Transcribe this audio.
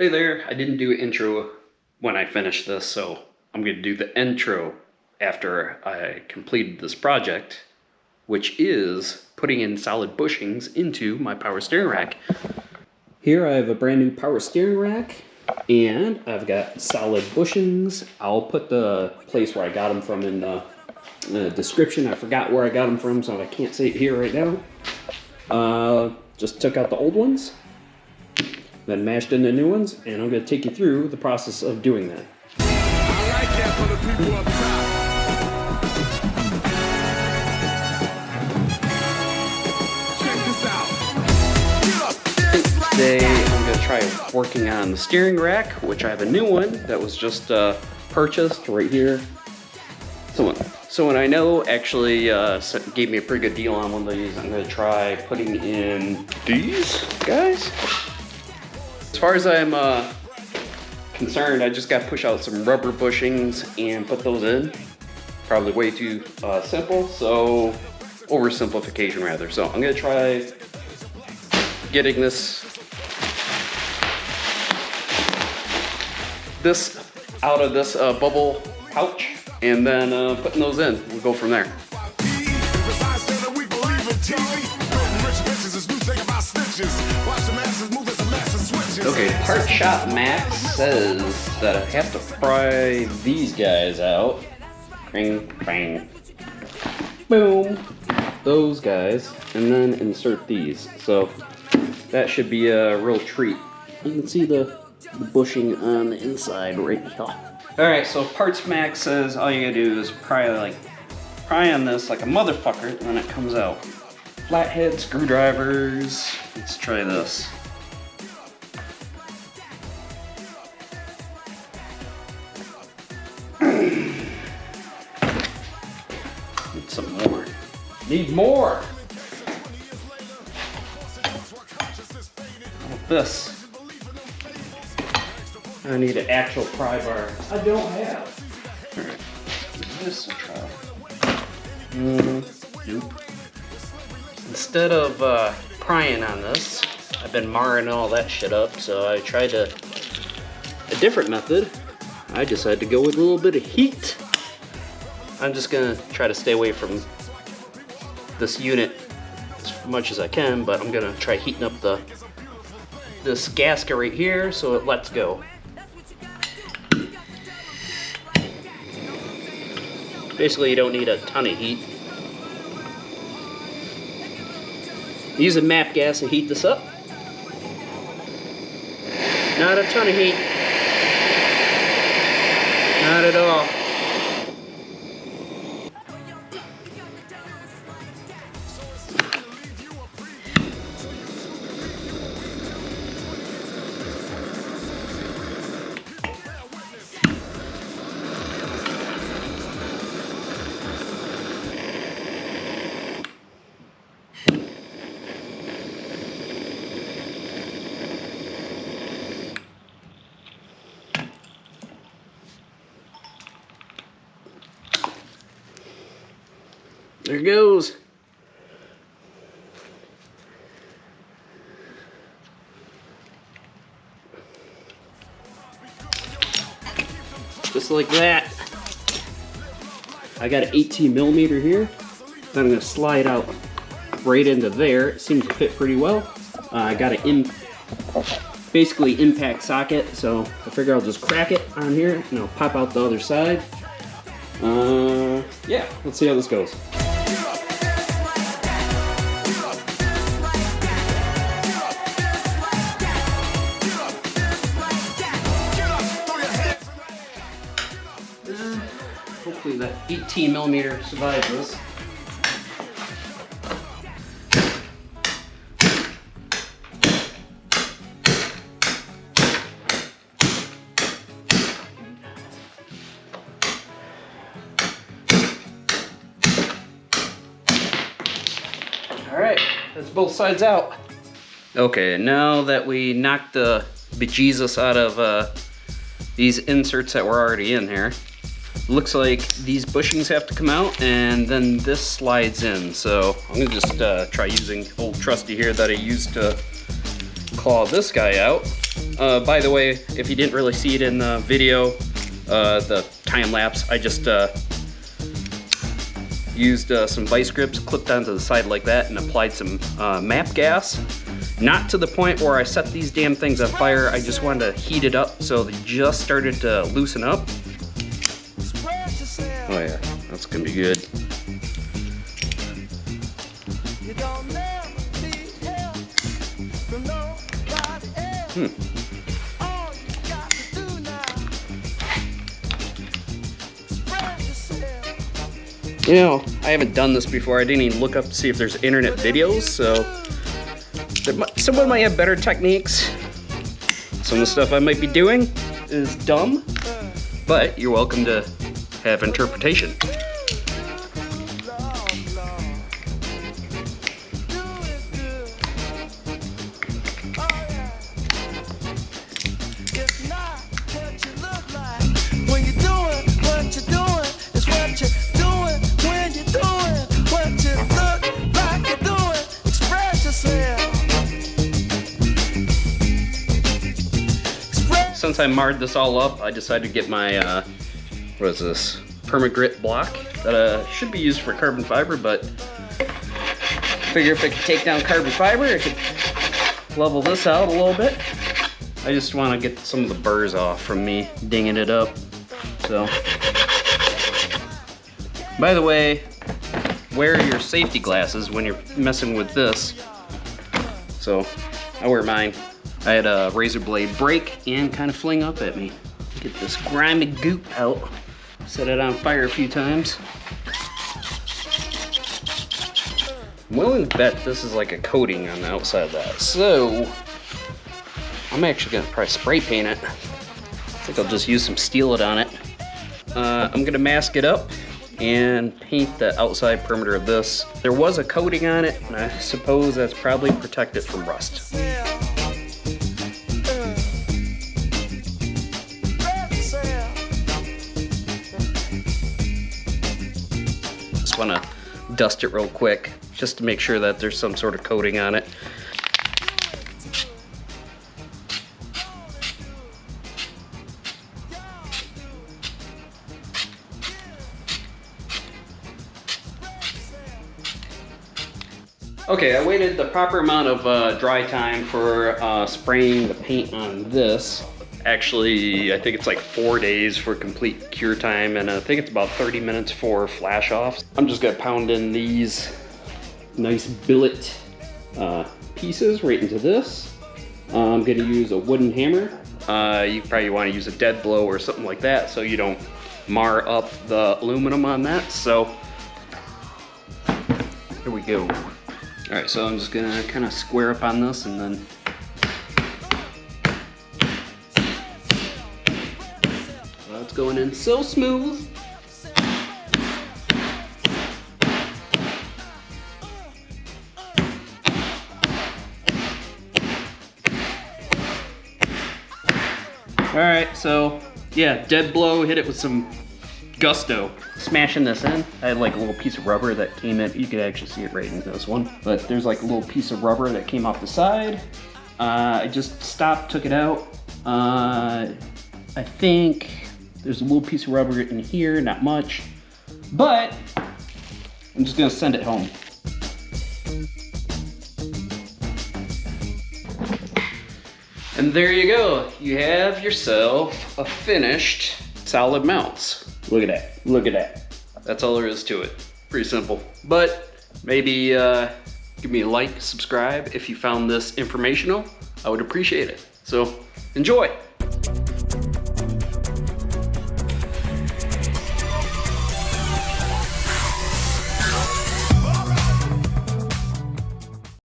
Hey there, I didn't do an intro when I finished this, so I'm going to do the intro after I completed this project, which is putting in solid bushings into my power steering rack. Here I have a brand new power steering rack, and I've got solid bushings. I'll put the place where I got them from in the description. I forgot where I got them from, so I can't say it here right now. Just took out the old ones, then mashed in the new ones, and I'm going to take you through the process of doing that. I like that for the people up top. Check this out. Today I'm going to try working on the steering rack, which I have a new one that was just purchased right here. So when I know actually gave me a pretty good deal on one of these, I'm going to try putting in these guys. As far as I'm concerned, I just got to push out some rubber bushings and put those in. Probably way too simple, so oversimplification rather. So I'm going to try getting this out of this bubble pouch and then putting those in. We'll go from there. Okay, Part Shop Max says that I have to pry these guys out. Bang, bang. Boom. Those guys. And then insert these. So that should be a real treat. You can see the bushing on the inside right here. Alright, so Parts Max says all you gotta do is pry on this like a motherfucker, and then it comes out. Flathead screwdrivers. Let's try this. Need some more. Need more! How about this? I need an actual pry bar. I don't have. Alright. This will try. Nope. Instead of prying on this, I've been marring all that shit up, so I tried a different method. I decided to go with a little bit of heat. I'm just gonna try to stay away from this unit as much as I can, but I'm gonna try heating up this gasket right here so it lets go. Basically, you don't need a ton of heat. Using MAP gas to heat this up. Not a ton of heat. Not at all. There it goes. Just like that. I got an 18 millimeter here. Then I'm going to slide out right into there. It seems to fit pretty well. I got an basically impact socket, so I figure I'll just crack it on here and I'll pop out the other side. Yeah, let's see how this goes. Hopefully that 18 millimeter survives this. Alright, that's both sides out. Okay, now that we knocked the bejesus out of these inserts that were already in here, looks like these bushings have to come out and then this slides in. So I'm gonna just try using old trusty here that I used to claw this guy out. By the way, if you didn't really see it in the video, the time lapse, I just used some vice grips, clipped onto the side like that, and applied some MAP gas. Not to the point where I set these damn things on fire. I just wanted to heat it up so they just started to loosen up. Oh yeah, that's gonna be good. You know, I haven't done this before. I didn't even look up to see if there's internet videos, so someone might have better techniques. Some of the stuff I might be doing is dumb, but you're welcome to have interpretation. Since I marred this all up, I decided to get my, what is this, permagrit block that should be used for carbon fiber, but figure if I could take down carbon fiber, I could level this out a little bit. I just want to get some of the burrs off from me dinging it up. So, by the way, wear your safety glasses when you're messing with this. So, I wear mine. I had a razor blade break and kind of fling up at me. Get this grimy goop out. Set it on fire a few times. I'm willing to bet this is like a coating on the outside of that. So, I'm actually gonna probably spray paint it. I think I'll just use some Steel-It on it. I'm gonna mask it up and paint the outside perimeter of this. There was a coating on it, and I suppose that's probably protected from rust. Want to dust it real quick just to make sure that there's some sort of coating on it. Okay, I waited the proper amount of dry time for spraying the paint on this. Actually, I think it's like 4 days for complete cure time, and I think it's about 30 minutes for flash offs. I'm just gonna pound in these nice billet pieces right into this. I'm gonna use a wooden hammer. You probably wanna use a dead blow or something like that so you don't mar up the aluminum on that. So, here we go. All right, so I'm just gonna kind of square up on this and then it's going in so smooth. All right, so yeah, dead blow, hit it with some gusto. Smashing this in, I had like a little piece of rubber that came in. You could actually see it right in this one, but there's like a little piece of rubber that came off the side. I just stopped, took it out. I think there's a little piece of rubber in here, not much, but I'm just gonna send it home. And there you go. You have yourself a finished solid mounts. Look at that, look at that. That's all there is to it. Pretty simple. But maybe give me a like, subscribe if you found this informational. I would appreciate it. So enjoy.